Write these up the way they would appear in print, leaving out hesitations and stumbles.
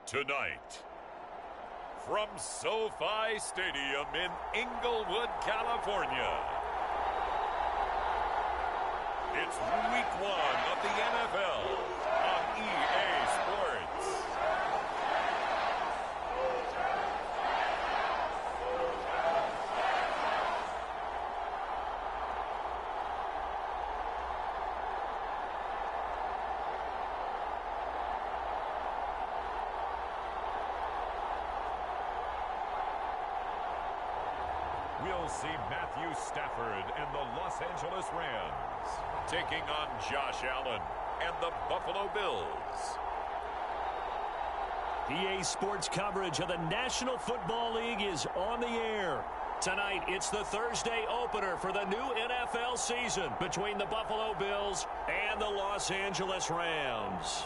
Tonight, from SoFi Stadium in Inglewood, California, it's Week 1 of the NFL on EA Sports. We'll see Matthew Stafford and the Los Angeles Rams taking on Josh Allen and the Buffalo Bills. EA Sports coverage of the National Football League is on the air. Tonight, it's the Thursday opener for the new NFL season between the Buffalo Bills and the Los Angeles Rams.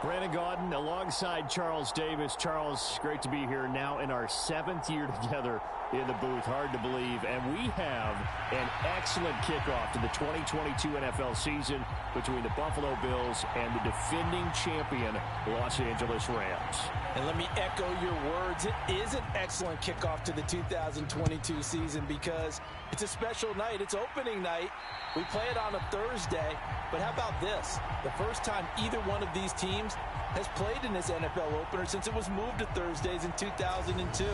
Brandon Gaudin alongside Charles Davis. Charles, great to be here now in our 7th year together in the booth. Hard to believe. And we have an excellent kickoff to the 2022 NFL season between the Buffalo Bills and the defending champion Los Angeles Rams. And let me echo your words. It is an excellent kickoff to the 2022 season because it's a special night. It's opening night. We play it on a Thursday. But how about this? The first time either one of these teams has played in this NFL opener since it was moved to Thursdays in 2002.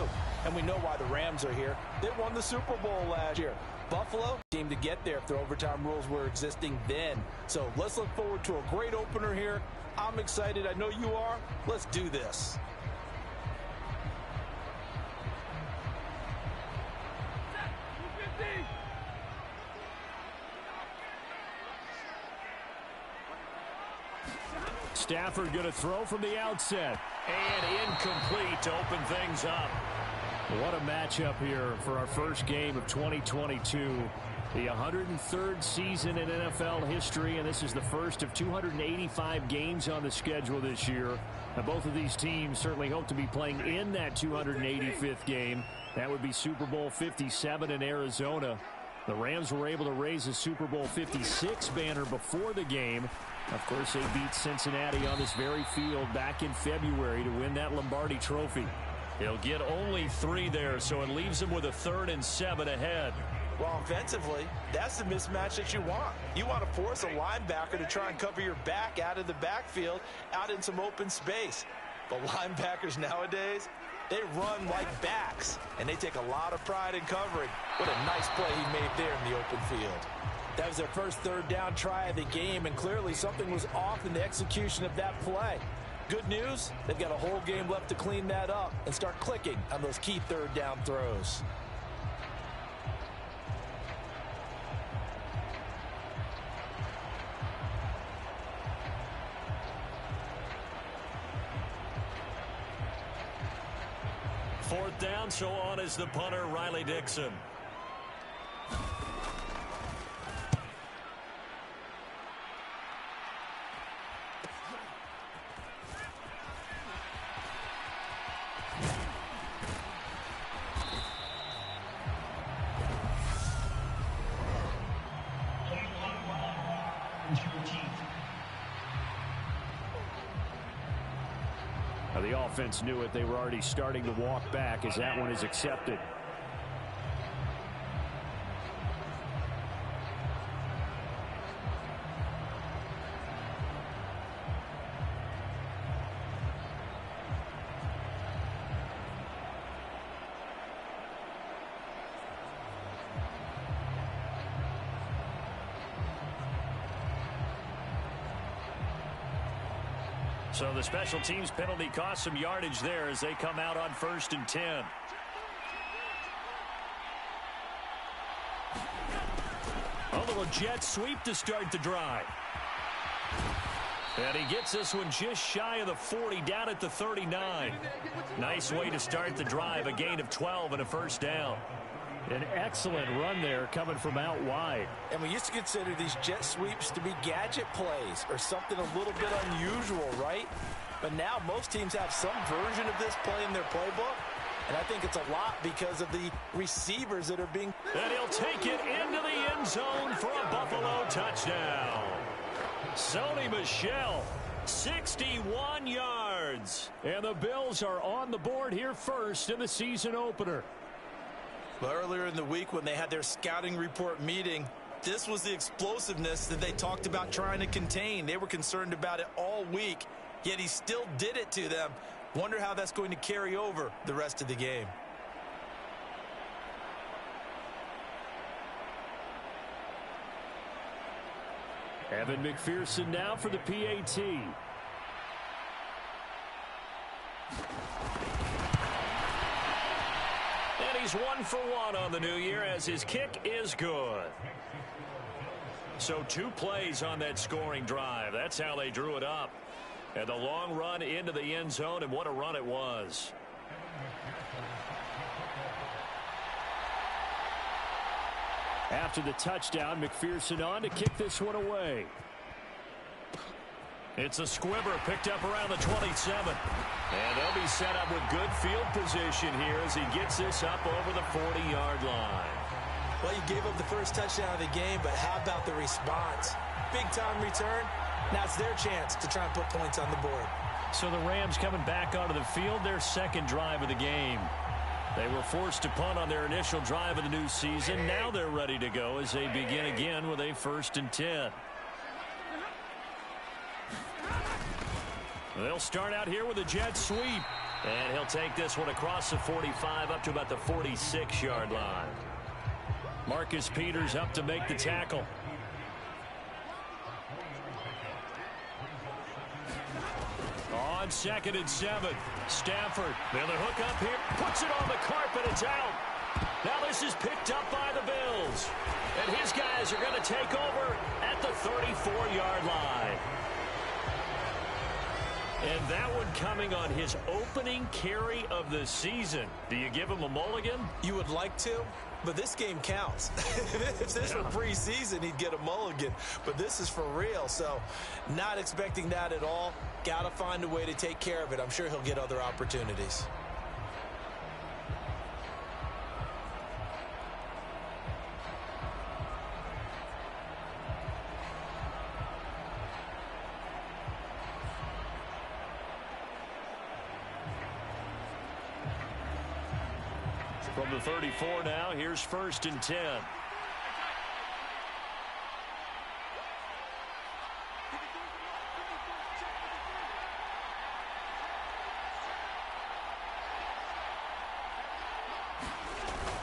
And we know why the Rams are here. They won the Super Bowl last year. Buffalo seemed to get there if the overtime rules were existing then. So let's look forward to a great opener here. I'm excited. I know you are. Let's do this. Stafford going to throw from the outset. And incomplete to open things up. What a matchup here for our first game of 2022. The 103rd season in NFL history, and this is the first of 285 games on the schedule this year. Now, both of these teams certainly hope to be playing in that 285th game. That would be Super Bowl 57 in Arizona. The Rams were able to raise a Super Bowl 56 banner before the game. Of course, they beat Cincinnati on this very field back in February to win that Lombardi trophy. He'll get only 3 there, so it leaves him with a 3rd and 7 ahead. Well, offensively, that's the mismatch that you want. You want to force a linebacker to try and cover your back out of the backfield, out in some open space. But linebackers nowadays, they run like backs, and they take a lot of pride in covering. What a nice play he made there in the open field. That was their first 3rd down try of the game, and clearly something was off in the execution of that play. Good news, they've got a whole game left to clean that up and start clicking on those key 3rd down throws. Fourth down, so on is the punter, Riley Dixon. Now, the offense knew it. They were already starting to walk back as that one is accepted. So the special teams penalty cost some yardage there as they come out on 1st and 10. A little jet sweep to start the drive. And he gets this one just shy of the 40, down at the 39. Nice way to start the drive, a gain of 12 and a 1st down. An excellent run there coming from out wide. And we used to consider these jet sweeps to be gadget plays or something a little bit unusual, right? But now most teams have some version of this play in their playbook. And I think it's a lot because of the receivers that are being... And he'll take it into the end zone for a Buffalo touchdown. Sony Michel, 61 yards. And the Bills are on the board here first in the season opener. But earlier in the week when they had their scouting report meeting, this was the explosiveness that they talked about trying to contain. They were concerned about it all week, yet he still did it to them. Wonder how that's going to carry over the rest of the game. Evan McPherson now for the PAT. And he's 1 for 1 on the new year as his kick is good. So 2 plays on that scoring drive. That's how they drew it up. And the long run into the end zone, and what a run it was. After the touchdown, McPherson on to kick this one away. It's a squibber picked up around the 27. And they'll be set up with good field position here as he gets this up over the 40-yard line. Well, you gave up the first touchdown of the game, but how about the response? Big-time return. Now it's their chance to try and put points on the board. So the Rams coming back onto the field, their second drive of the game. They were forced to punt on their initial drive of the new season. Now they're ready to go as they begin again with a 1st and 10. They'll start out here with a jet sweep. And he'll take this one across the 45 up to about the 46-yard line. Marcus Peters up to make the tackle. On 2nd and 7, Stafford. Now the hook up here, puts it on the carpet, it's out. Now this is picked up by the Bills. And his guys are going to take over at the 34-yard line. And that one coming on his opening carry of the season. Do you give him a mulligan? You would like to, but this game counts. If this were preseason, he'd get a mulligan. But this is for real, so not expecting that at all. Got to find a way to take care of it. I'm sure he'll get other opportunities. From the 34 now, here's 1st and 10.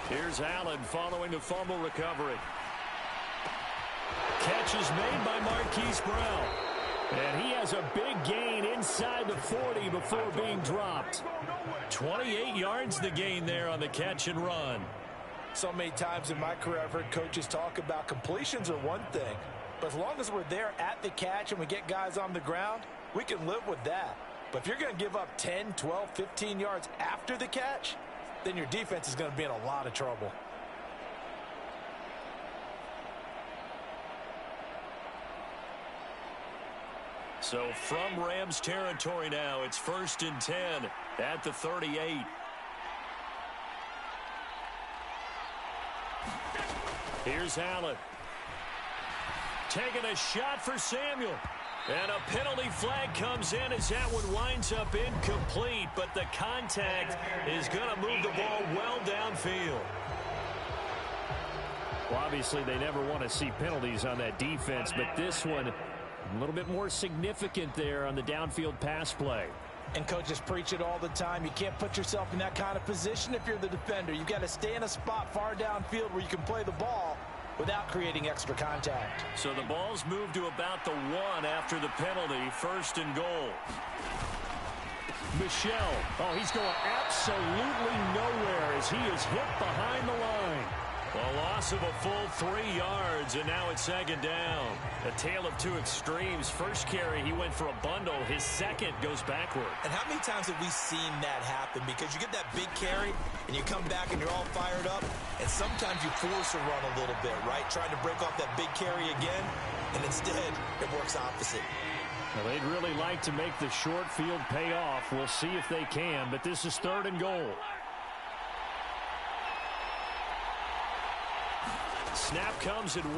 Here's Allen following the fumble recovery. Catch is made by Marquise Brown. And he has a big gain inside the 40 before being dropped. 28 yards the gain there on the catch and run. So many times in my career I've heard coaches talk about completions are one thing, but as long as we're there at the catch and we get guys on the ground, we can live with that. But if you're going to give up 10, 12, 15 yards after the catch, then your defense is going to be in a lot of trouble. So from Rams territory now, it's 1st and 10 at the 38. Here's Allen. Taking a shot for Samuel. And a penalty flag comes in as that one winds up incomplete, but the contact is going to move the ball well downfield. Well, obviously, they never want to see penalties on that defense, but this one a little bit more significant there on the downfield pass play. And coaches preach it all the time. You can't put yourself in that kind of position if you're the defender. You've got to stay in a spot far downfield where you can play the ball without creating extra contact. So the ball's moved to about the 1 after the penalty. 1st and goal. Michel. Oh, he's going absolutely nowhere as he is hit behind the line. A loss of a full 3 yards, and now it's second down. A tale of two extremes. First carry, he went for a bundle. His second goes backward. And how many times have we seen that happen? Because you get that big carry, and you come back and you're all fired up, and sometimes you force a run a little bit, right? Trying to break off that big carry again, and instead it works opposite. Well, they'd really like to make the short field pay off. We'll see if they can, but this is 3rd and goal. Snap comes at 1,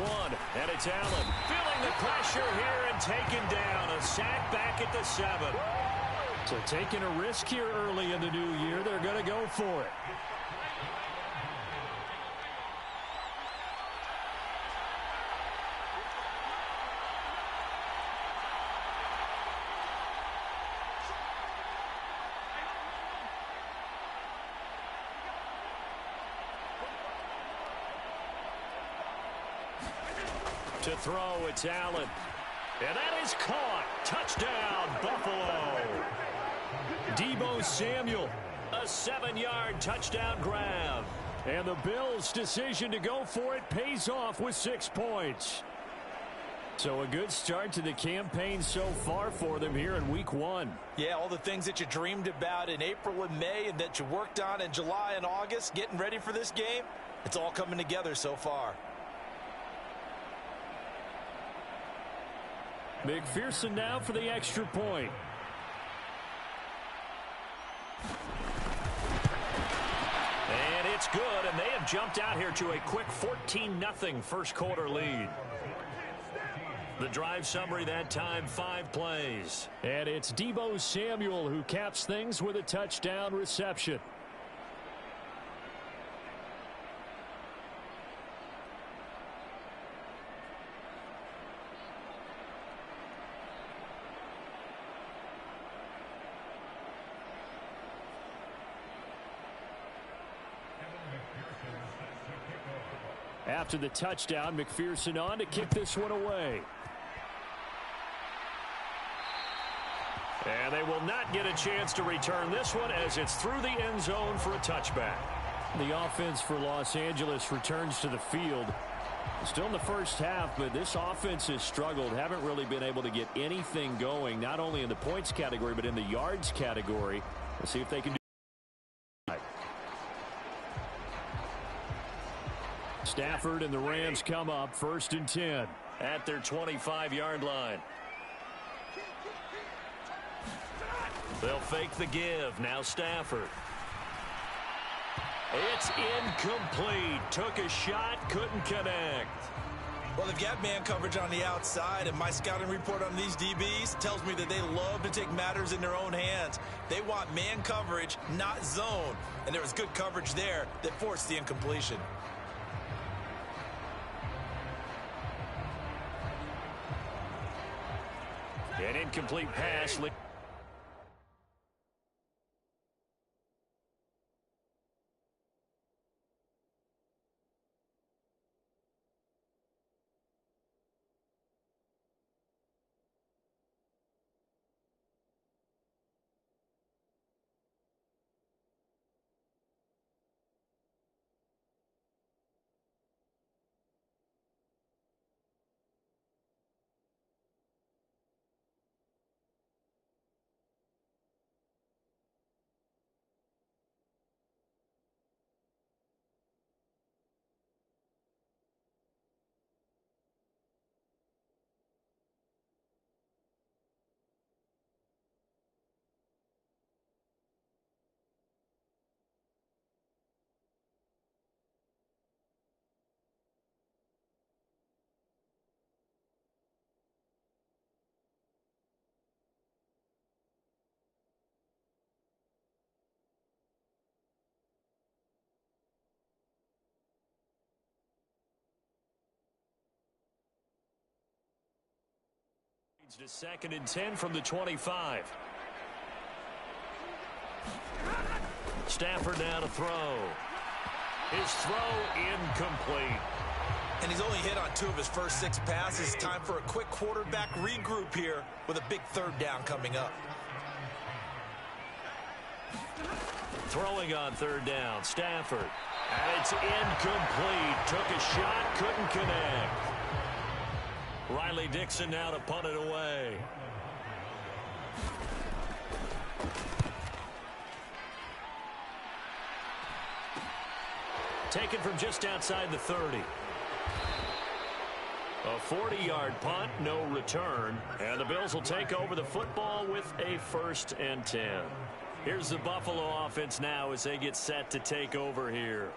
and it's Allen. Feeling the pressure here and taken down. A sack back at the 7. So taking a risk here early in the new year. They're going to go for it. To throw, it's Allen. And that is caught. Touchdown, Buffalo. Deebo Samuel, a 7-yard touchdown grab. And the Bills' decision to go for it pays off with 6 points. So a good start to the campaign so far for them here in Week 1. Yeah, all the things that you dreamed about in April and May and that you worked on in July and August, getting ready for this game, it's all coming together so far. McPherson now for the extra point. And it's good, and they have jumped out here to a quick 14-0 first quarter lead. The drive summary that time, 5 plays. And it's Deebo Samuel who caps things with a touchdown reception. After the touchdown, McPherson on to kick this one away. And they will not get a chance to return this one as it's through the end zone for a touchback. The offense for Los Angeles returns to the field. Still in the first half, but this offense has struggled. Haven't really been able to get anything going, not only in the points category, but in the yards category. We'll see if they can do it. Stafford and the Rams come up 1st and 10 at their 25-yard line. They'll fake the give. Now Stafford. It's incomplete. Took a shot, couldn't connect. Well, they've got man coverage on the outside, and my scouting report on these DBs tells me that they love to take matters in their own hands. They want man coverage, not zone. And there was good coverage there that forced the incompletion. An incomplete pass. To 2nd and 10 from the 25. Stafford now to throw. His throw incomplete. And he's only hit on 2 of his first 6 passes. Time for a quick quarterback regroup here with a big 3rd down coming up. Throwing on 3rd down, Stafford. And it's incomplete. Took a shot, couldn't connect. Riley Dixon now to punt it away. Taken from just outside the 30. A 40-yard punt, no return. And the Bills will take over the football with a 1st and 10. Here's the Buffalo offense now as they get set to take over here.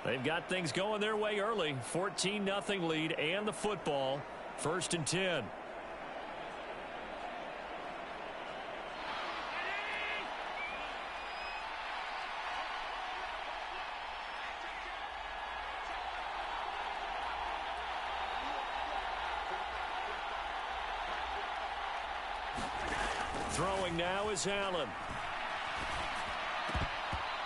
They've got things going their way early. 14-0 lead and the football. 1st and 10. Throwing now is Allen.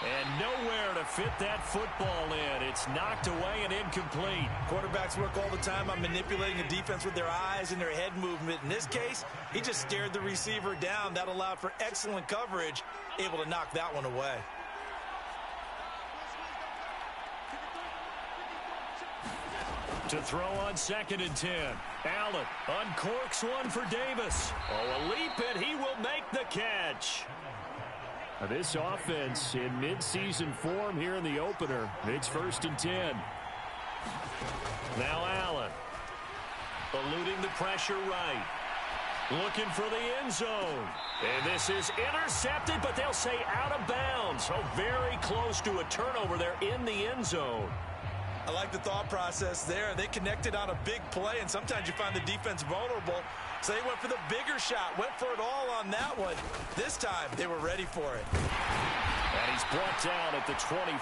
And nowhere to fit that football in. It's knocked away and incomplete. Quarterbacks work all the time on manipulating a defense with their eyes and their head movement. In this case, he just stared the receiver down. That allowed for excellent coverage, able to knock that one away. To throw on 2nd and 10. Allen uncorks one for Davis. Oh, a leap, and he will make the catch. Now this offense in midseason form here in the opener. It's 1st and 10. Now Allen. Eluding the pressure right. Looking for the end zone. And this is intercepted, but they'll say out of bounds. Oh, very close to a turnover there in the end zone. I like the thought process there. They connected on a big play, and sometimes you find the defense vulnerable. So they went for the bigger shot, went for it all on that one. This time, they were ready for it. And he's brought down at the 24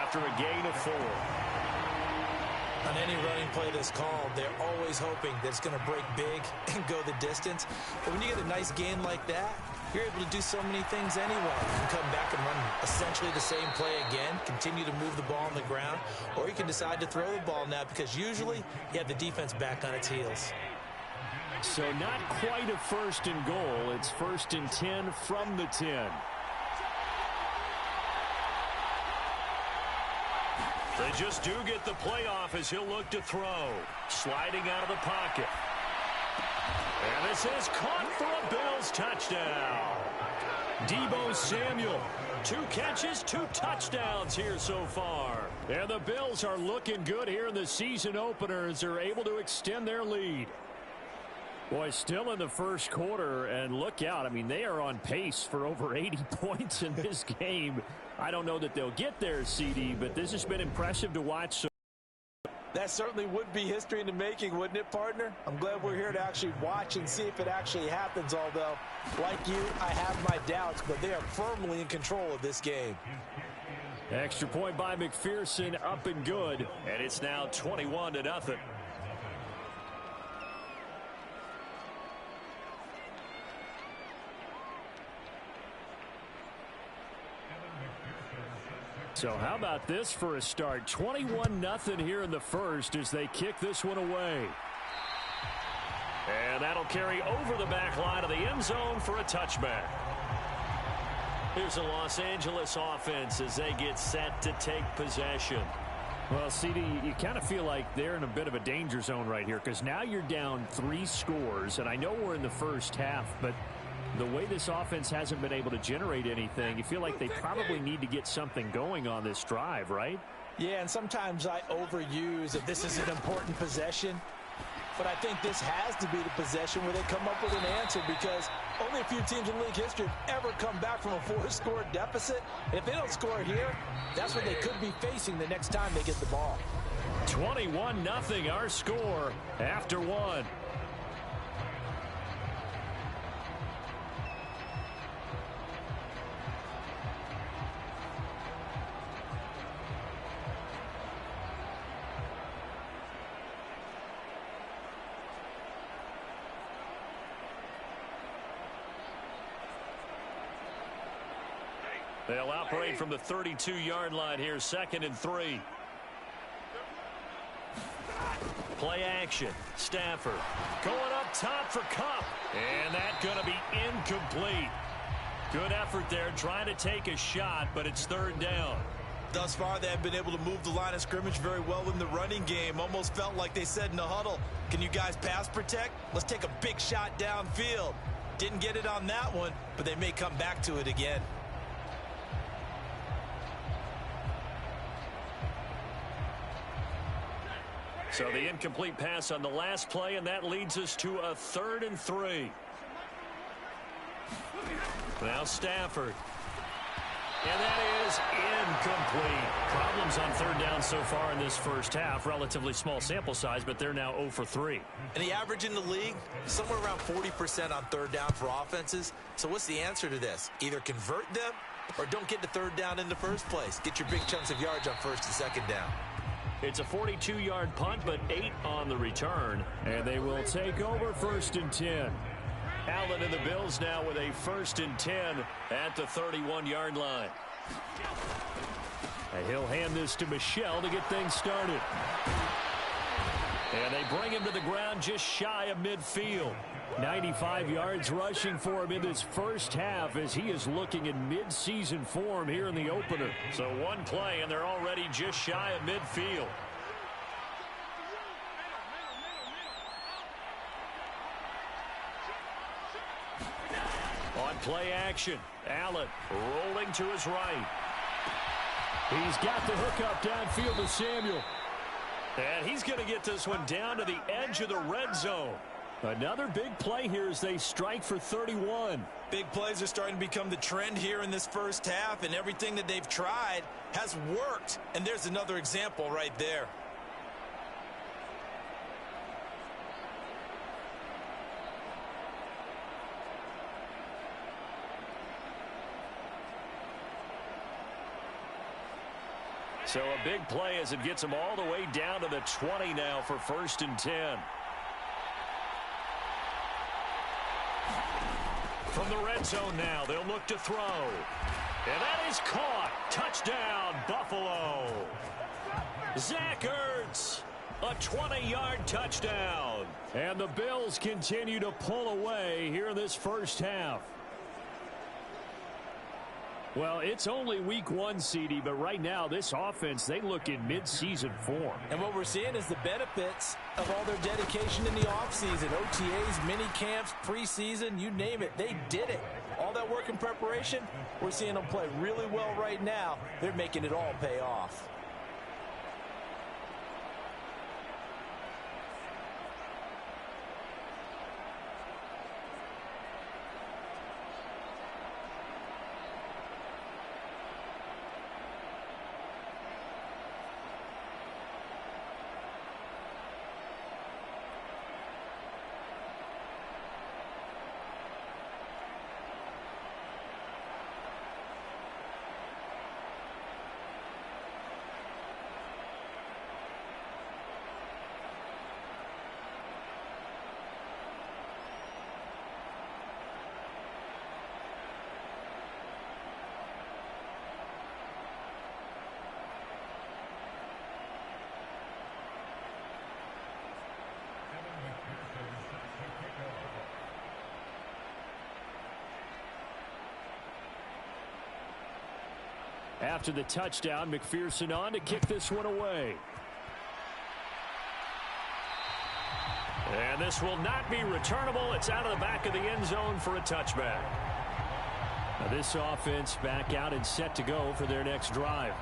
after a gain of 4. On any running play that's called, they're always hoping that it's going to break big and go the distance. But when you get a nice gain like that, you're able to do so many things anyway. You can come back and run essentially the same play again, continue to move the ball on the ground, or you can decide to throw the ball now because usually you have the defense back on its heels. So not quite a 1st and goal. It's 1st and 10 from the 10. They just do get the playoff as he'll look to throw. Sliding out of the pocket. And this is caught for a Bills touchdown. Deebo Samuel. 2 catches, 2 touchdowns here so far. And the Bills are looking good here in the season opener as they're able to extend their lead. Boy, still in the first quarter, and look out. I mean, they are on pace for over 80 points in this game. I don't know that they'll get there, CD, but this has been impressive to watch. That certainly would be history in the making, wouldn't it, partner? I'm glad we're here to actually watch and see if it actually happens, although, like you, I have my doubts, but they are firmly in control of this game. Extra point by McPherson, up and good. And it's now 21-0. So how about this for a start? 21-0 here in the first as they kick this one away. And that'll carry over the back line of the end zone for a touchback. Here's the Los Angeles offense as they get set to take possession. Well, CD, you kind of feel like they're in a bit of a danger zone right here because now you're down 3 scores, and I know we're in the first half, but the way this offense hasn't been able to generate anything, you feel like they probably need to get something going on this drive, right? Yeah, and sometimes I overuse that this is an important possession. But I think this has to be the possession where they come up with an answer because only a few teams in league history have ever come back from a 4-score deficit. And if they don't score here, that's what they could be facing the next time they get the ball. 21-0 our score after 1. They'll operate from the 32-yard line here, 2nd and 3. Play action. Stafford going up top for Kupp. And that's going to be incomplete. Good effort there trying to take a shot, but it's 3rd down. thus far, they have been able to move the line of scrimmage very well in the running game. Almost felt like they said in the huddle, can you guys pass protect? Let's take a big shot downfield. Didn't get it on that one, but they may come back to it again. So the incomplete pass on the last play, and that leads us to a 3rd and 3. Now Stafford. And that is incomplete. Problems on 3rd down so far in this first half. Relatively small sample size, but they're now 0 for 3. And the average in the league, somewhere around 40% on 3rd down for offenses. So what's the answer to this? Either convert them or don't get the 3rd down in the first place. Get your big chunks of yards on 1st and 2nd down. It's a 42-yard punt, but 8 on the return. And they will take over 1st and 10. Allen and the Bills now with a 1st and 10 at the 31-yard line. And he'll hand this to Michel to get things started. And they bring him to the ground just shy of midfield. 95 yards rushing for him in this first half as he is looking in mid-season form here in the opener. So one play, and they're already just shy of midfield. On play action, Allen rolling to his right. He's got the hookup downfield to Samuel. And he's going to get this one down to the edge of the red zone. Another big play here as they strike for 31. Big plays are starting to become the trend here in this first half, and everything that they've tried has worked. And there's another example right there. So a big play as it gets them all the way down to the 20 now for 1st and 10. From the red zone now, they'll look to throw. And that is caught. Touchdown, Buffalo. Zach Ertz, a 20-yard touchdown. And the Bills continue to pull away here in this first half. Well, it's only week 1, CD, but right now this offense, they look in mid-season form. And what we're seeing is the benefits of all their dedication in the offseason. OTAs, mini camps, preseason, you name it, they did it. All that work in preparation, we're seeing them play really well right now. They're making it all pay off. After the touchdown, McPherson on to kick this one away. And this will not be returnable. It's out of the back of the end zone for a touchback. Now this offense back out and set to go for their next drive.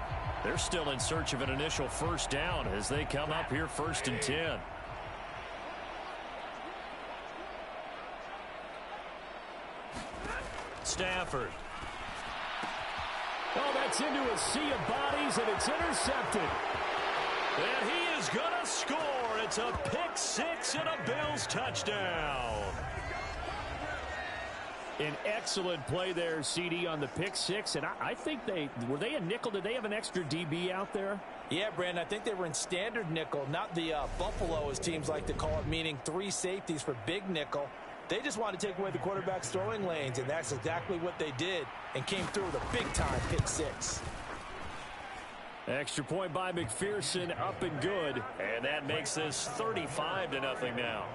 They're still in search of an initial 1st down as they come up here 1st and 10. Stafford. Oh, that's into a sea of bodies, and it's intercepted. And he is going to score. It's a pick 6 and a Bills touchdown. An excellent play there, CD, on the pick 6. And I think were they a nickel? Did they have an extra DB out there? Yeah, Brandon, I think they were in standard nickel, not the Buffalo, as teams like to call it, meaning 3 safeties for big nickel. They just wanted to take away the quarterback's throwing lanes, and that's exactly what they did and came through with a big-time pick 6. Extra point by McPherson, up and good. And that makes this 35-0 now.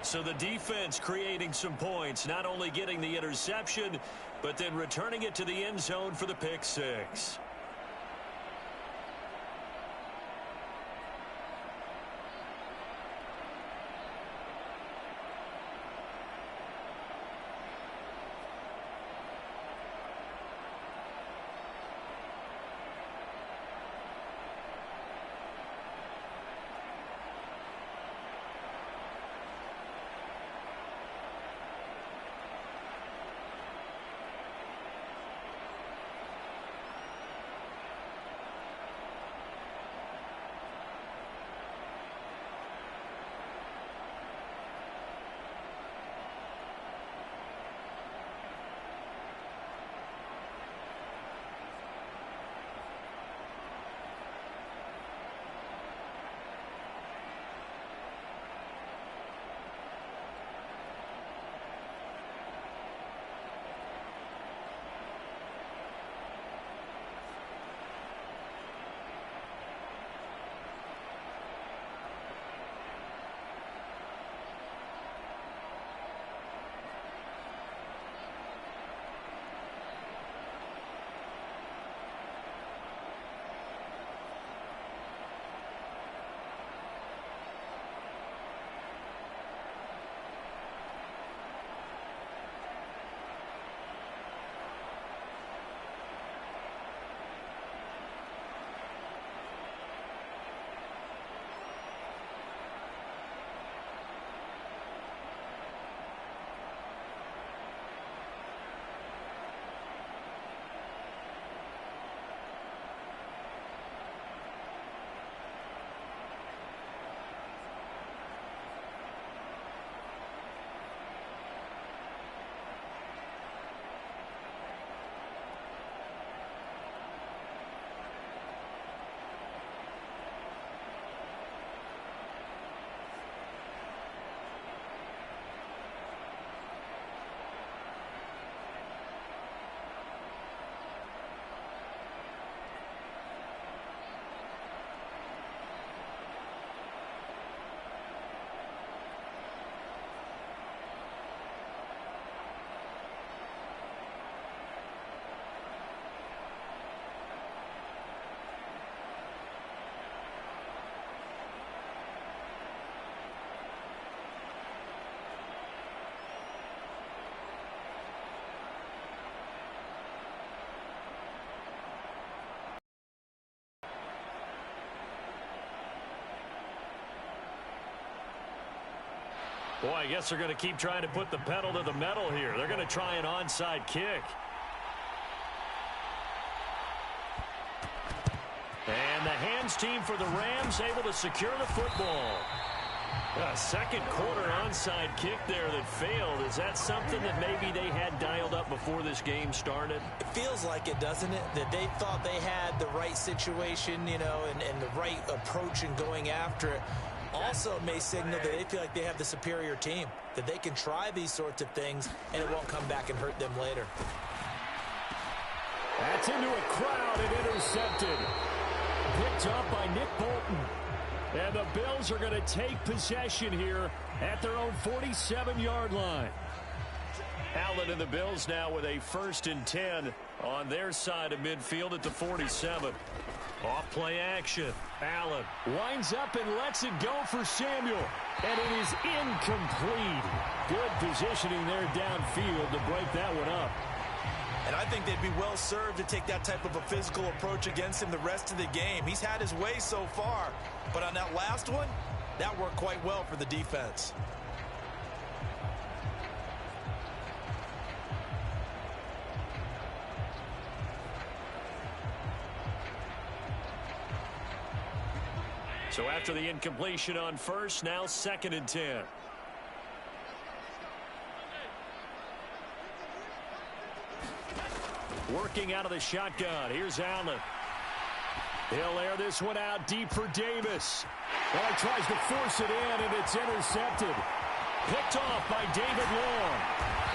So the defense creating some points, not only getting the interception, but then returning it to the end zone for the pick six. Boy, I guess they're going to keep trying to put the pedal to the metal here. They're going to try an onside kick. And the hands team for the Rams able to secure the football. A second quarter onside kick there that failed. Is that something that maybe they had dialed up before this game started? It feels like it, doesn't it? That they thought they had the right situation, you know, and the right approach in going after it. Also may signal that they feel like they have the superior team, that they can try these sorts of things and it won't come back and hurt them later. That's into a crowd and intercepted. Picked up by Nick Bolton. And the Bills are going to take possession here at their own 47-yard line. Allen and the Bills now with a 1st and 10 on their side of midfield at the 47. Off play action. Allen winds up and lets it go for Samuel. And it is incomplete. Good positioning there downfield to break that one up. And I think they'd be well served to take that type of a physical approach against him the rest of the game. He's had his way so far. But on that last one, that worked quite well for the defense. So after the incompletion on first, now 2nd and 10. Working out of the shotgun. Here's Allen. He'll air this one out deep for Davis. Well, he tries to force it in, and it's intercepted. Picked off by David Long.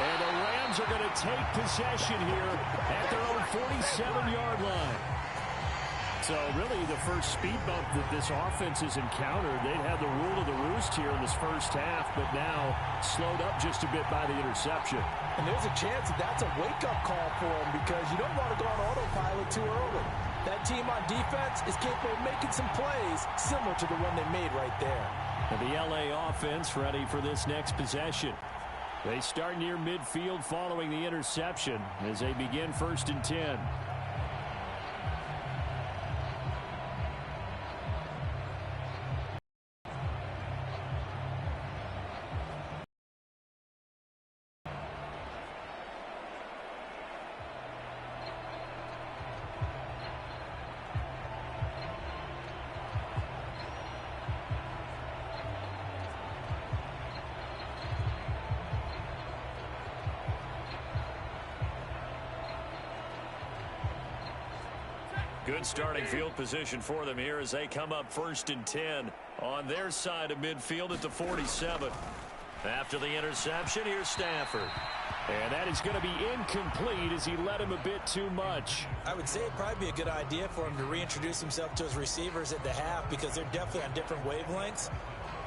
And the Rams are going to take possession here at their own 47-yard line. So really the first speed bump that this offense has encountered, they'd had the rule of the roost here in this first half, but now slowed up just a bit by the interception. And there's a chance that that's a wake-up call for them because you don't want to go on autopilot too early. That team on defense is capable of making some plays similar to the one they made right there. And the L.A. offense ready for this next possession. They start near midfield following the interception as they begin 1st and 10. Good starting field position for them here as they come up 1st and 10 on their side of midfield at the 47. After the interception, here's Stafford. And that is going to be incomplete as he led him a bit too much. I would say it'd probably be a good idea for him to reintroduce himself to his receivers at the half because they're definitely on different wavelengths.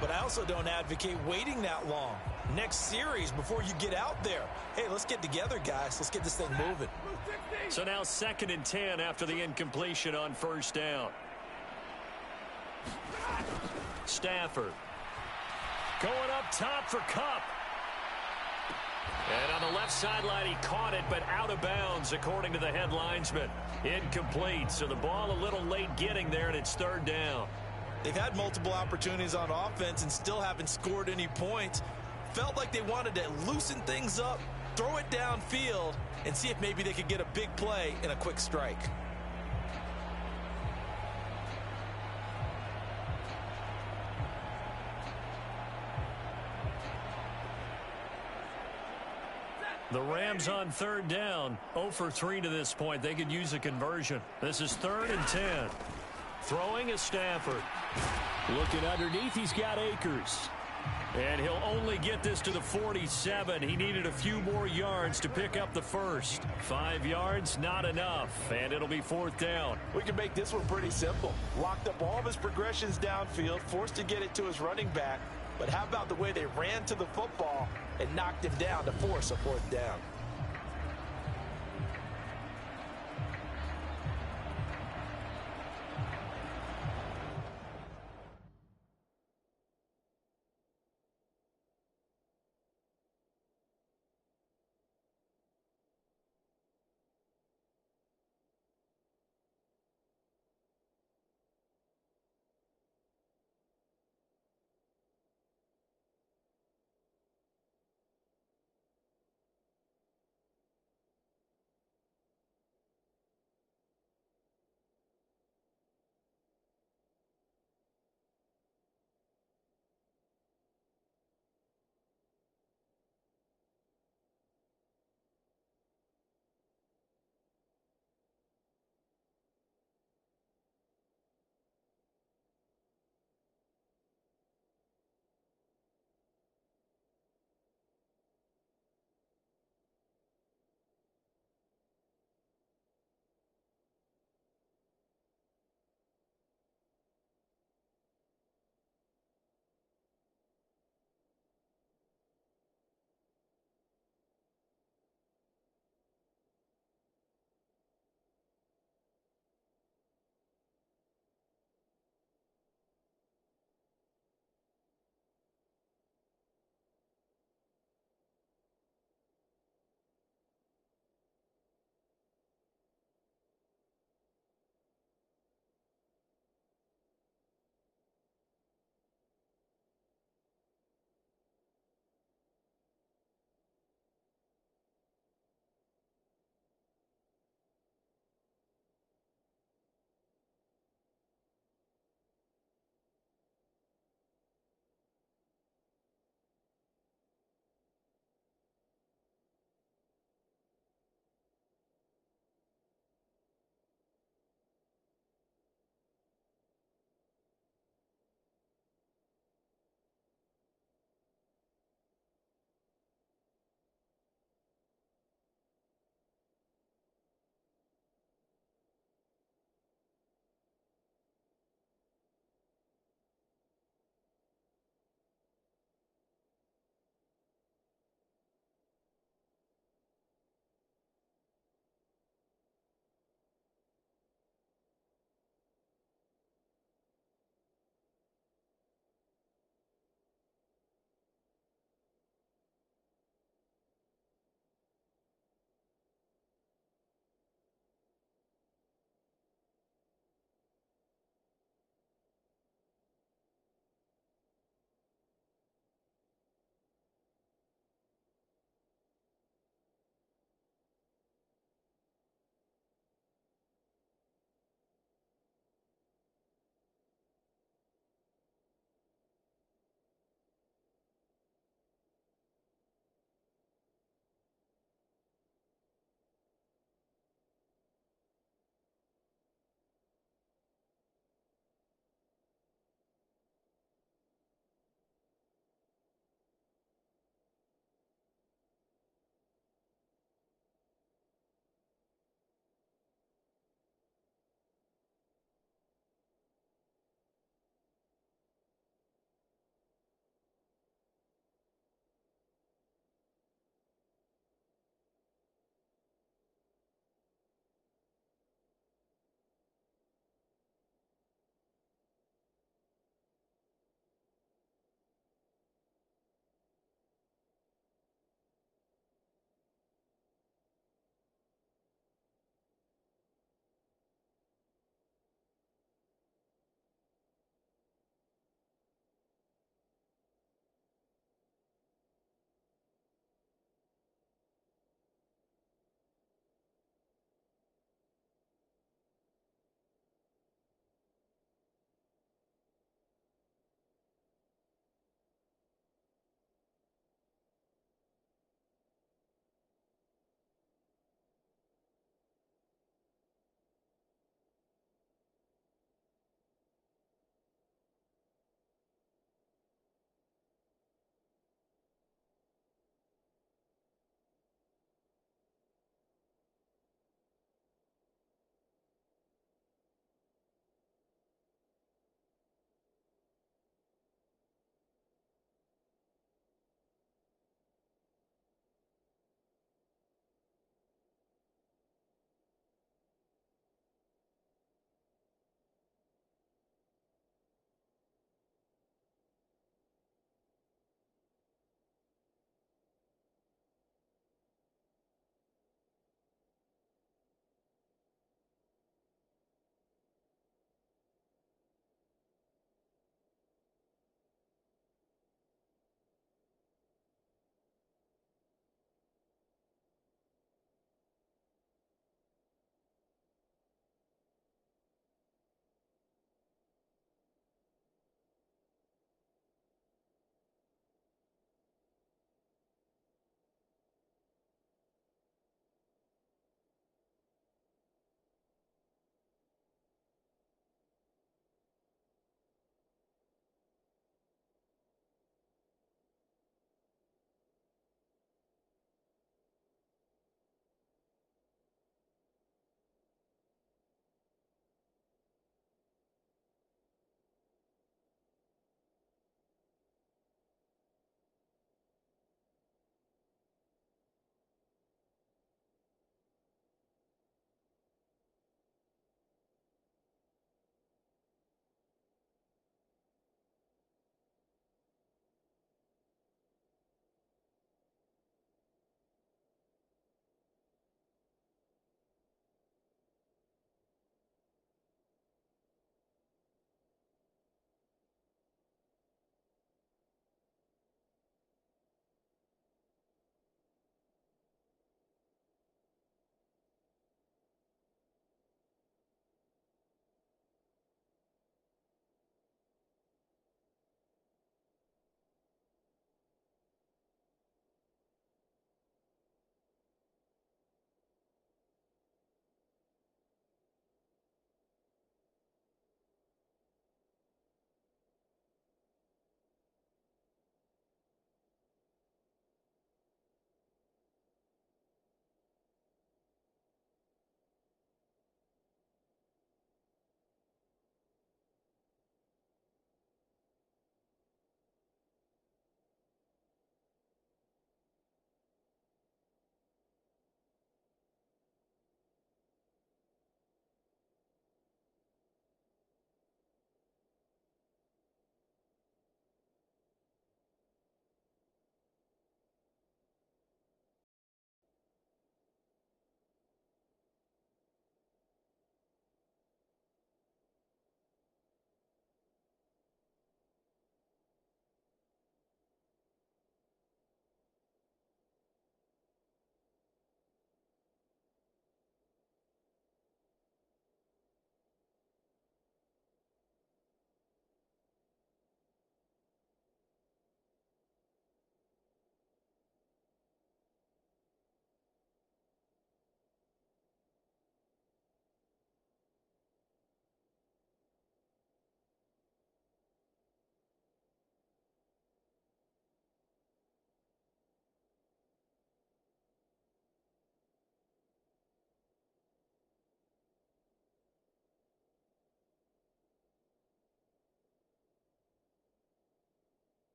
But I also don't advocate waiting that long. Next series before you get out there. Hey, let's get together, guys. Let's get this thing moving. So now 2nd and 10 after the incompletion on 1st down. Stafford going up top for Kupp. And on the left sideline, he caught it, but out of bounds, according to the head linesman. Incomplete, so the ball a little late getting there, and it's 3rd down. They've had multiple opportunities on offense and still haven't scored any points. Felt like they wanted to loosen things up, throw it downfield, and see if maybe they could get a big play in a quick strike. The Rams on 3rd down, 0 for 3 to this point. They could use a conversion. This is 3rd and 10. Throwing is Stafford. Looking underneath, he's got Akers. And he'll only get this to the 47. He needed a few more yards to pick up the first. 5 yards, not enough. And it'll be 4th down. We can make this one pretty simple. Locked up all of his progressions downfield, forced to get it to his running back. But how about the way they ran to the football and knocked him down to force a 4th down?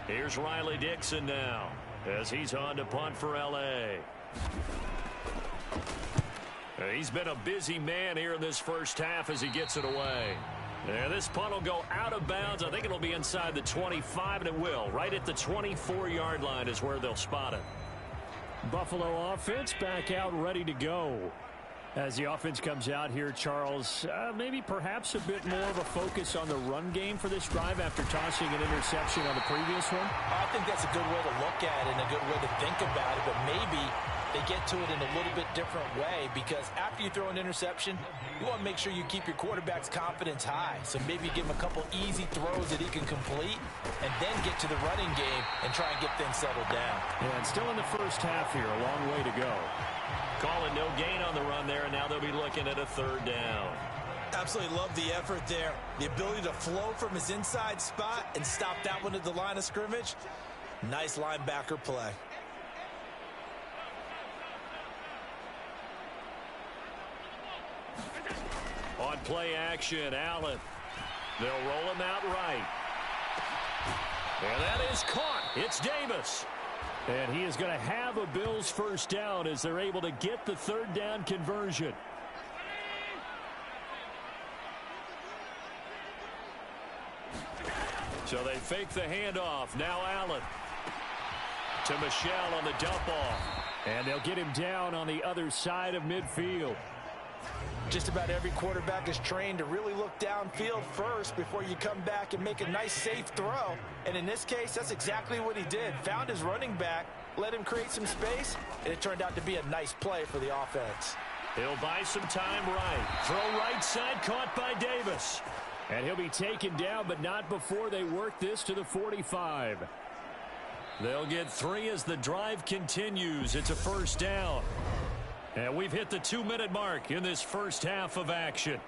Here's Riley Dixon now as he's on to punt for L.A. He's been a busy man here in this first half as he gets it away. And this punt will go out of bounds. I think it'll be inside the 25, and it will. Right at the 24-yard line is where they'll spot it. Buffalo offense back out ready to go. As the offense comes out here, Charles, maybe perhaps a bit more of a focus on the run game for this drive after tossing an interception on the previous one? I think that's a good way to look at it and a good way to think about it, but maybe they get to it in a little bit different way, because after you throw an interception, you want to make sure you keep your quarterback's confidence high. So maybe give him a couple easy throws that he can complete and then get to the running game and try and get things settled down. Yeah, and still in the first half here, a long way to go. Calling no gain on the run there, and now they'll be looking at a third down. Absolutely love the effort there. The ability to flow from his inside spot and stop that one at the line of scrimmage. Nice linebacker play. On play action, Allen. They'll roll him out right. And that is caught. It's Davis. And he is going to have a Bills first down as they're able to get the third down conversion. So they fake the handoff. Now Allen to Michel on the dump off. And they'll get him down on the other side of midfield. Just about every quarterback is trained to really look downfield first before you come back and make a nice, safe throw. And in this case, that's exactly what he did. Found his running back, let him create some space, and it turned out to be a nice play for the offense. He'll buy some time right. Throw right side, caught by Davis. And he'll be taken down, but not before they work this to the 45. They'll get 3 as the drive continues. It's a first down. And we've hit the 2-minute mark in this first half of action.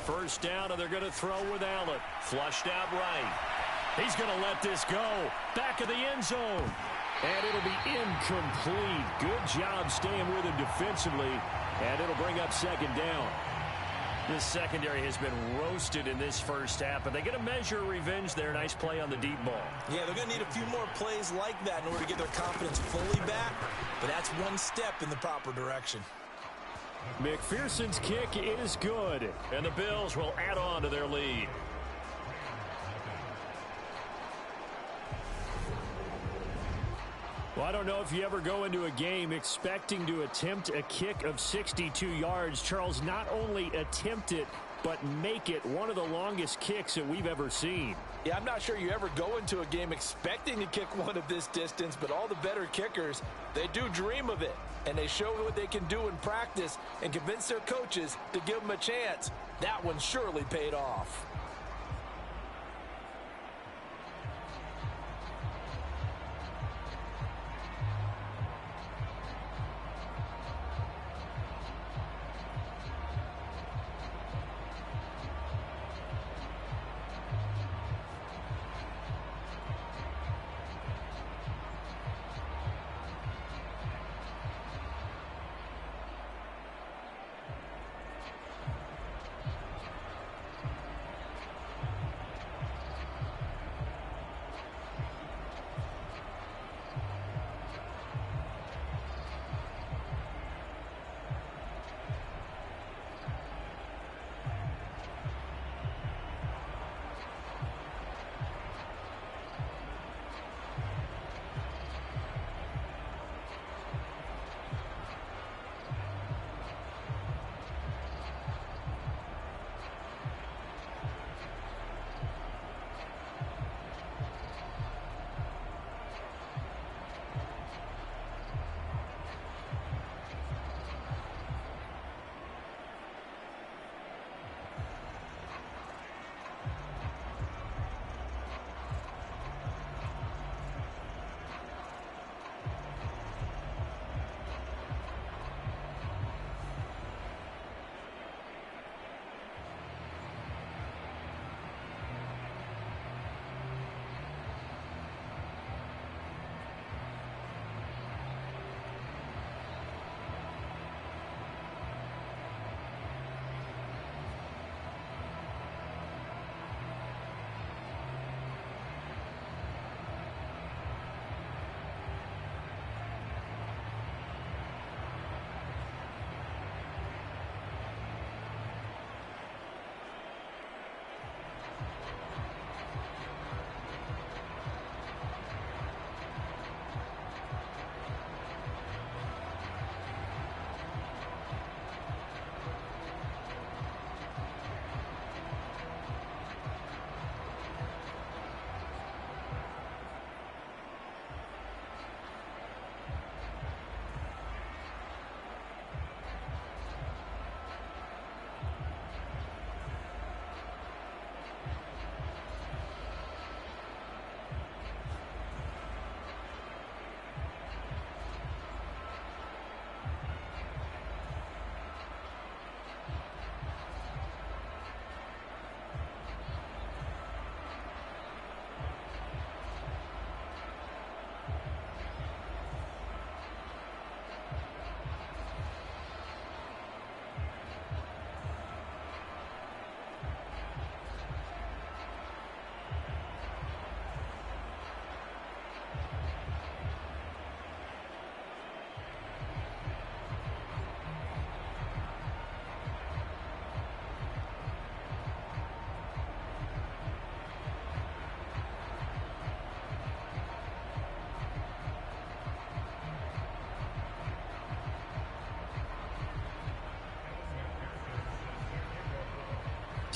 First down, and they're going to throw with Allen. Flushed out right. He's going to let this go. Back of the end zone. And it'll be incomplete. Good job staying with him defensively. And it'll bring up second down. This secondary has been roasted in this first half, but they get a measure of revenge there. Nice play on the deep ball. Yeah, they're going to need a few more plays like that in order to get their confidence fully back. But that's one step in the proper direction. McPherson's kick is good. And the Bills will add on to their lead. Well, I don't know if you ever go into a game expecting to attempt a kick of 62 yards. Charles, not only attempt it, but make it one of the longest kicks that we've ever seen. Yeah, I'm not sure you ever go into a game expecting to kick one of this distance, but all the better kickers, they do dream of it. And they show what they can do in practice and convince their coaches to give them a chance. That one surely paid off.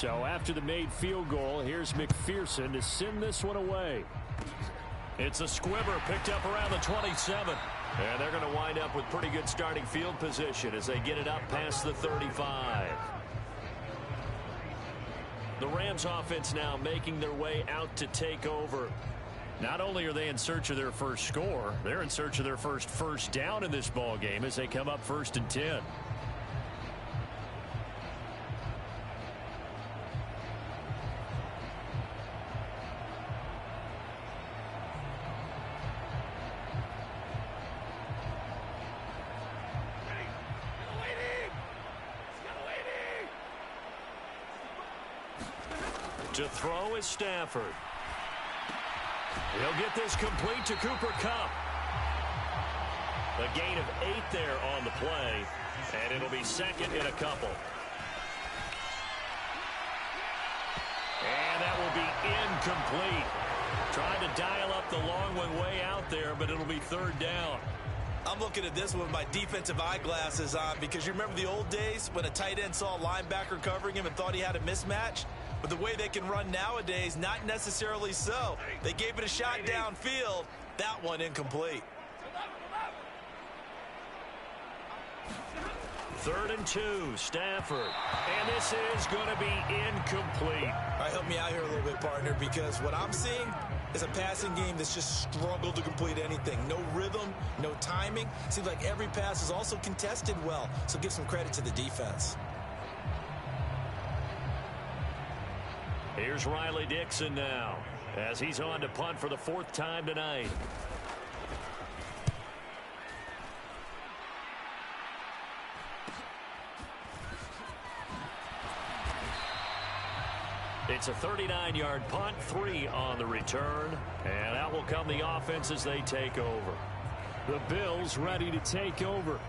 So after the made field goal, here's McPherson to send this one away. It's a squibber picked up around the 27. And they're going to wind up with pretty good starting field position as they get it up past the 35. The Rams offense now making their way out to take over. Not only are they in search of their first score, they're in search of their first down in this ball game as they come up 1st and 10. To throw is Stafford. He'll get this complete to Cooper Kupp. A gain of 8 there on the play, and it'll be second in a couple. And that will be incomplete. Trying to dial up the long one way out there, but it'll be 3rd down. I'm looking at this with my defensive eyeglasses on because you remember the old days when a tight end saw a linebacker covering him and thought he had a mismatch? But the way they can run nowadays, not necessarily so. They gave it a shot downfield. That one incomplete. 3rd and 2, Stafford. And this is going to be incomplete. All right, help me out here a little bit, partner, because what I'm seeing is a passing game that's just struggled to complete anything. No rhythm, no timing. Seems like every pass is also contested well, so give some credit to the defense. Here's Riley Dixon now as he's on to punt for the 4th time tonight. It's a 39-yard punt, 3 on the return, and out will come the offense as they take over. The Bills ready to take over.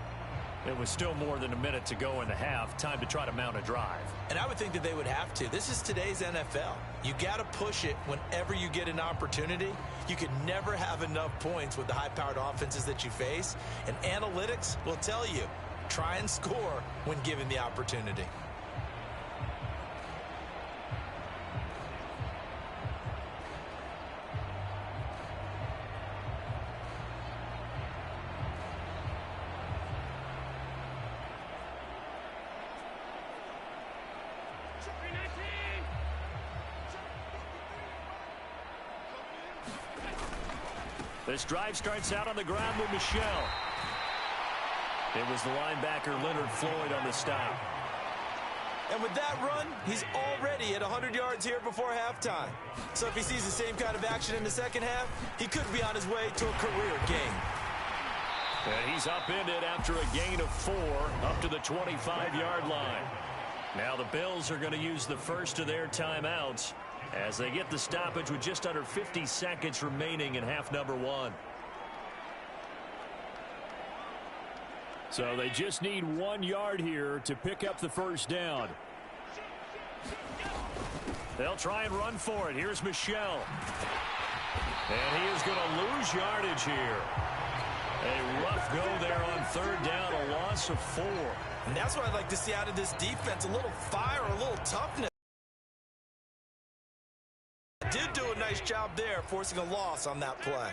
It was still more than a minute to go in the half. Time to try to mount a drive. And I would think that they would have to. This is today's NFL. You got to push it whenever you get an opportunity. You can never have enough points with the high-powered offenses that you face. And analytics will tell you, try and score when given the opportunity. This drive starts out on the ground with Michelle. It was the linebacker Leonard Floyd on the stop. And with that run, he's already at 100 yards here before halftime. So if he sees the same kind of action in the second half, he could be on his way to a career gain. And he's upended after a gain of 4 up to the 25-yard line. Now the Bills are going to use the first of their timeouts as they get the stoppage with just under 50 seconds remaining in half number 1. So they just need 1 yard here to pick up the first down. They'll try and run for it. Here's Michelle. And he is going to lose yardage here. A rough go there on 3rd down, a loss of 4. And that's what I'd like to see out of this defense, a little fire, a little toughness. Did do a nice job there, forcing a loss on that play.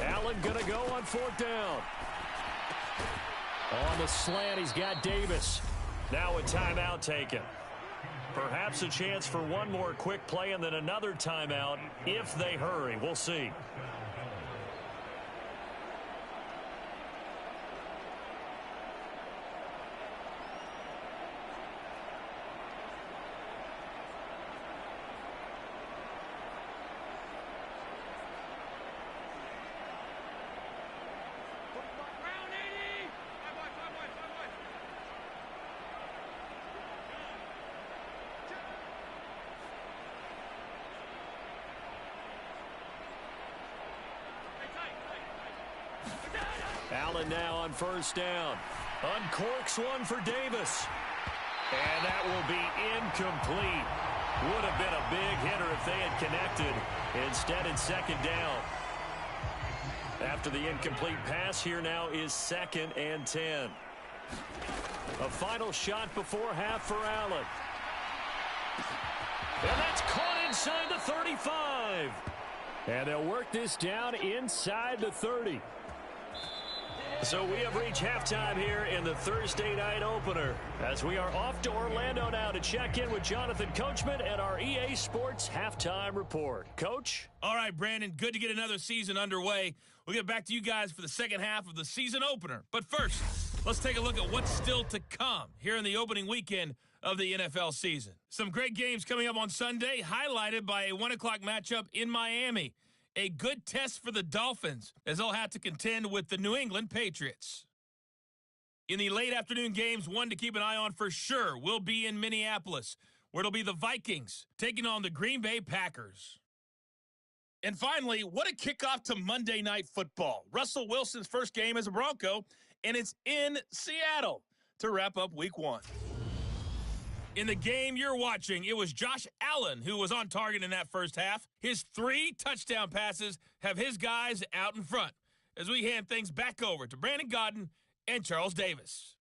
Allen going to go on 4th down. On the slant, he's got Davis. Now a timeout taken. Perhaps a chance for one more quick play and then another timeout if they hurry. We'll see. Allen now on 1st down. Uncorks one for Davis. And that will be incomplete. Would have been a big hitter if they had connected. Instead, it's 2nd down. After the incomplete pass, here now is 2nd and 10. A final shot before half for Allen. And that's caught inside the 35. And they'll work this down inside the 30. So we have reached halftime here in the Thursday night opener, as we are off to Orlando now to check in with Jonathan Coachman and our EA Sports Halftime Report. Coach? All right, Brandon, good to get another season underway. We'll get back to you guys for the second half of the season opener. But first, let's take a look at what's still to come here in the opening weekend of the NFL season. Some great games coming up on Sunday, highlighted by a 1 o'clock matchup in Miami. A good test for the Dolphins, as they'll have to contend with the New England Patriots. In the late afternoon games, one to keep an eye on for sure will be in Minneapolis, where it'll be the Vikings taking on the Green Bay Packers. And finally, what a kickoff to Monday Night Football. Russell Wilson's first game as a Bronco, and it's in Seattle to wrap up Week 1. In the game you're watching, it was Josh Allen who was on target in that first half. His 3 touchdown passes have his guys out in front, as we hand things back over to Brandon Godden and Charles Davis.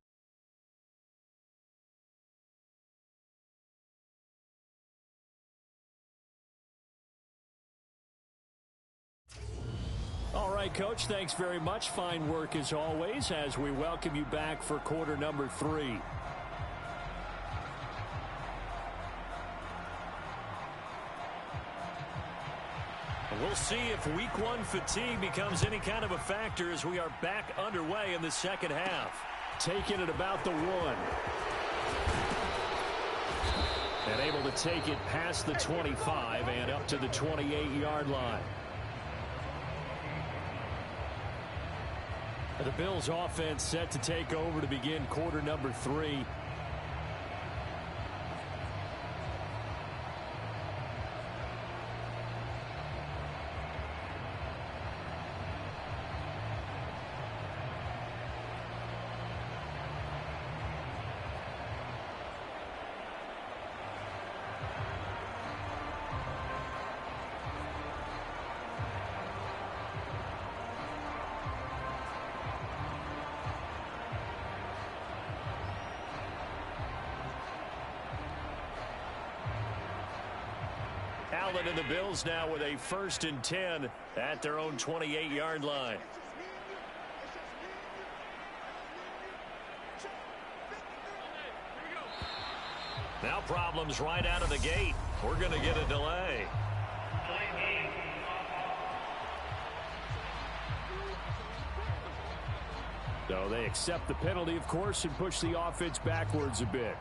All right, Coach, thanks very much. Fine work as always as we welcome you back for quarter number 3. We'll see if Week 1 fatigue becomes any kind of a factor as we are back underway in the second half. Taking it about the 1. And able to take it past the 25 and up to the 28-yard line. The Bills offense set to take over to begin quarter number 3. Allen and the Bills now with a 1st and 10 at their own 28-yard line. Now problems right out of the gate. We're going to get a delay. So they accept the penalty, of course, and push the offense backwards a bit.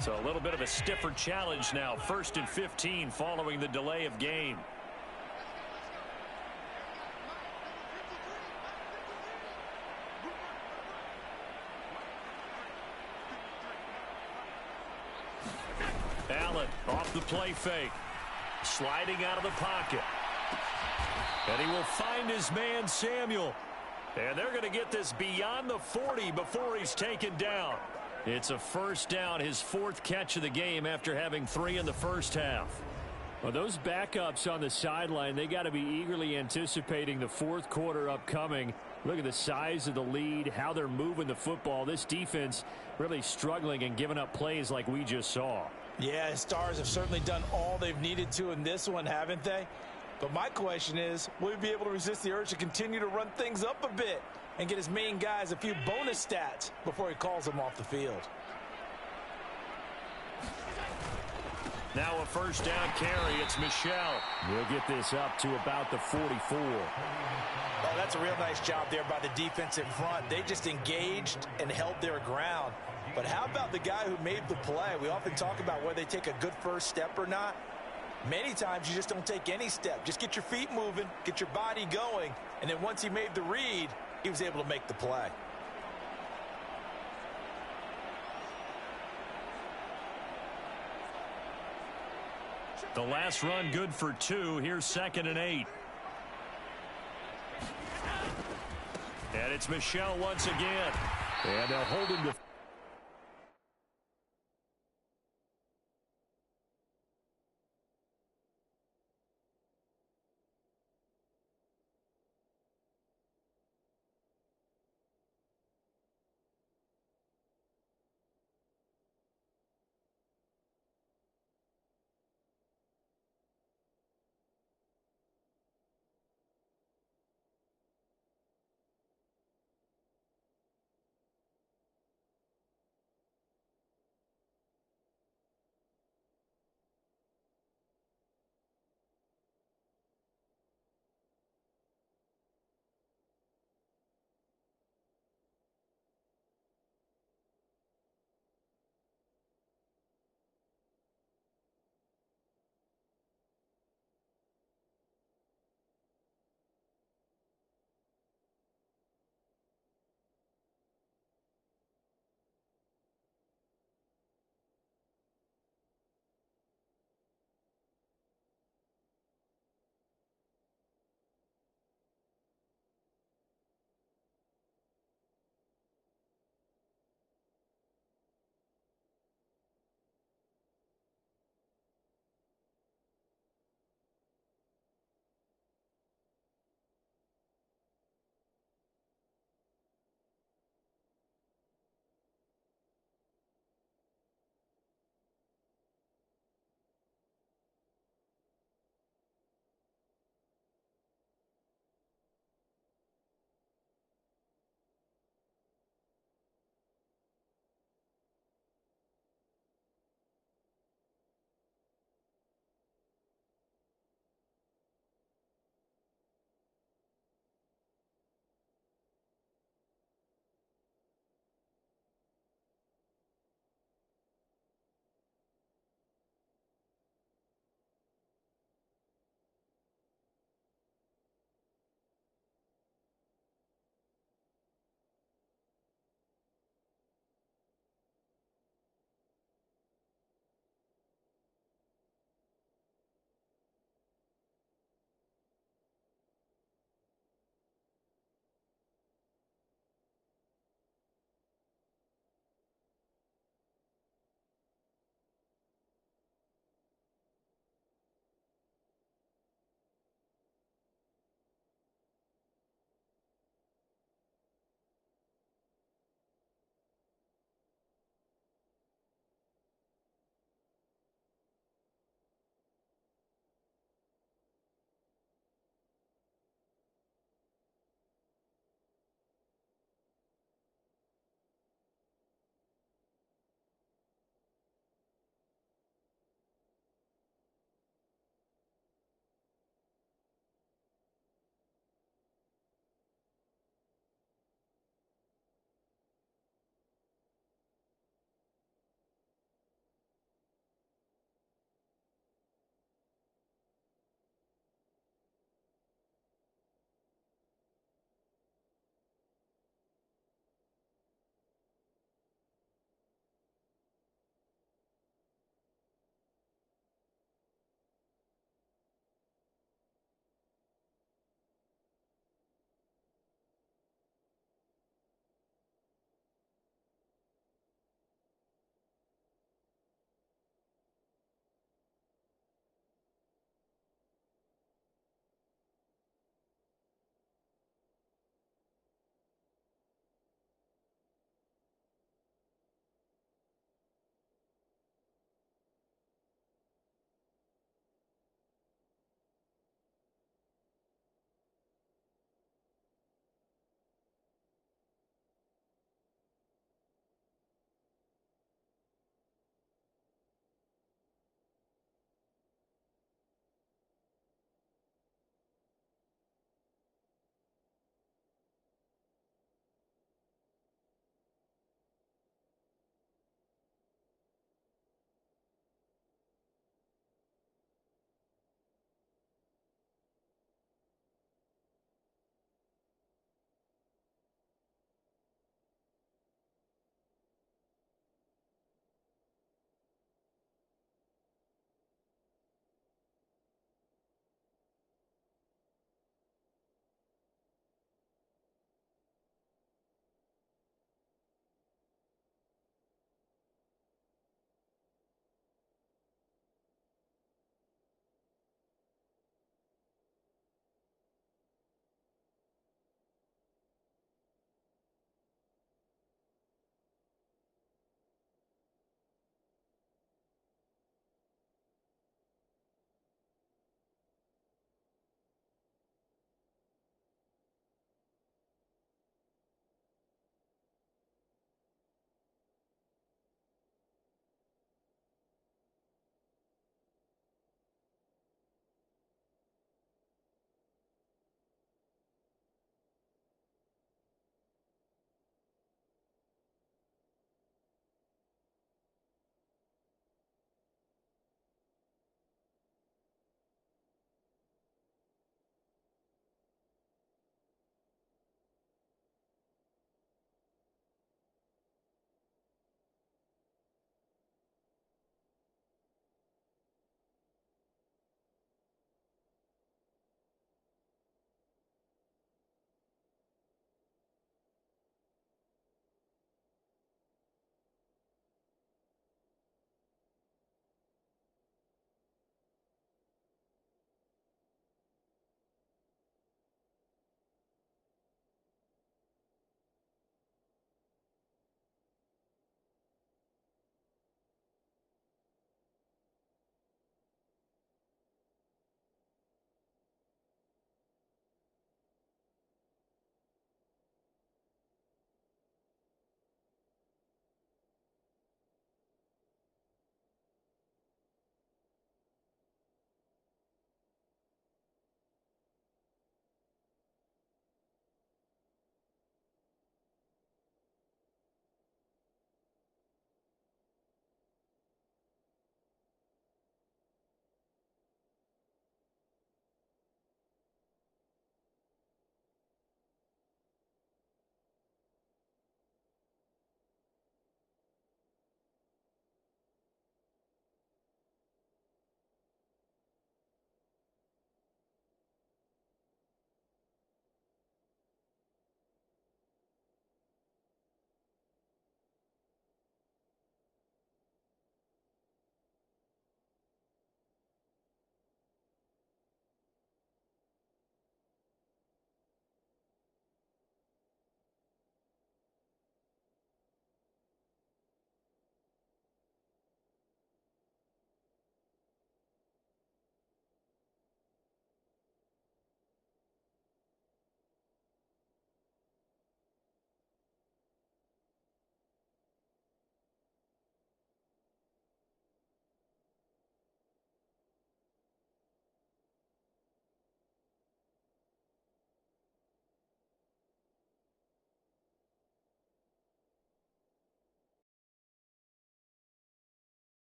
So a little bit of a stiffer challenge now. 1st and 15 following the delay of game. Allen off the play fake. Sliding out of the pocket. And he will find his man Samuel. And they're going to get this beyond the 40 before he's taken down. It's a 1st down, his 4th catch of the game after having 3 in the first half. Well, those backups on the sideline, they got to be eagerly anticipating the 4th quarter upcoming. Look at the size of the lead, how they're moving the football. This defense really struggling and giving up plays like we just saw. Yeah, Stars have certainly done all they've needed to in this one, haven't they? But my question is, will he be able to resist the urge to continue to run things up a bit and get his main guys a few bonus stats before he calls them off the field? Now a 1st down carry. It's Michel. We'll get this up to about the 44. Oh, that's a real nice job there by the defensive front. They just engaged and held their ground. But how about the guy who made the play? We often talk about whether they take a good first step or not. Many times you just don't take any step. Just get your feet moving, get your body going, and then once he made the read, he was able to make the play. The last run good for 2. Here's 2nd and 8. And it's Michel once again. And they'll hold him to